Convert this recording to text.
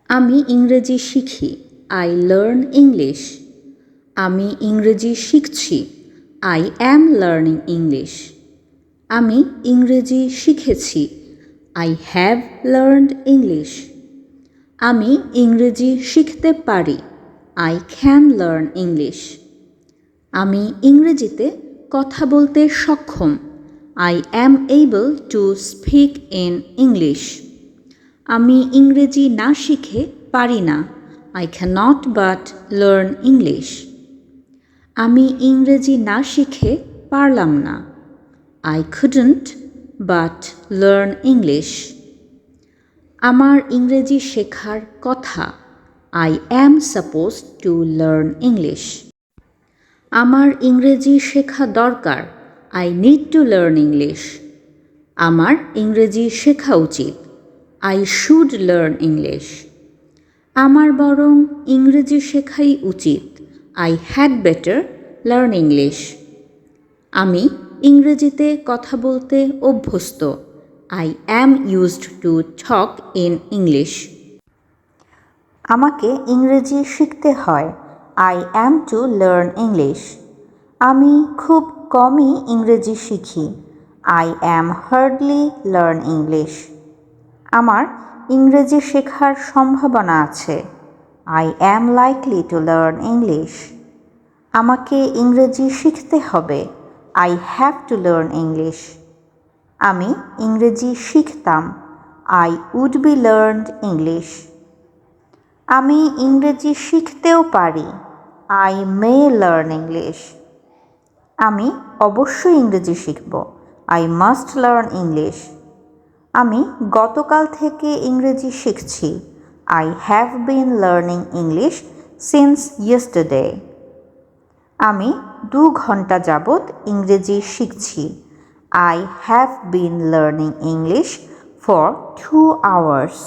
আমি ইংরেজি শিখি। I learn English. আমি ইংরেজি শিখছি। I am learning English. আমি ইংরেজি শিখেছি। I have learned English. আমি ইংরেজি শিখতে পারি। I can learn English. আমি ইংরেজিতে কথা বলতে সক্ষম। I am able to speak in English. আমি ইংরেজি না শিখে পারি না। I cannot but learn English. আমি ইংরেজি না শিখে পারলাম না। I couldn't but learn English. আমার ইংরেজি শেখার কথা। I am supposed two learn English. আমার ইংরেজি শেখা দরকার। I need to learn English. আমার ইংরেজি শেখা উচিত। I should learn English. আমার বরং ইংরেজি শেখাই উচিত। I had better learn English. আমি ইংরেজিতে কথা বলতে অভ্যস্ত। I am used to talk in English. আমাকে ইংরেজি শিখতে হয়। I am two learn English. আমি খুব কমই ইংরেজি শিখি। I am hardly learn English. আমার ইংরেজি শেখার সম্ভাবনা আছে। I am likely to learn English. আমাকে ইংরেজি শিখতে হবে। I have to learn English. আমি ইংরেজি শিখতাম। I would be learned English. আমি ইংরেজি শিখতেও পারি। I may learn English. আমি অবশ্যই ইংরেজি শিখব। I must learn English. আমি গতকাল থেকে ইংরেজি শিখছি। I have been learning English since yesterday. আমি 2 ঘন্টা যাবৎ ইংরেজি শিখছি। I have been learning English for 2 hours.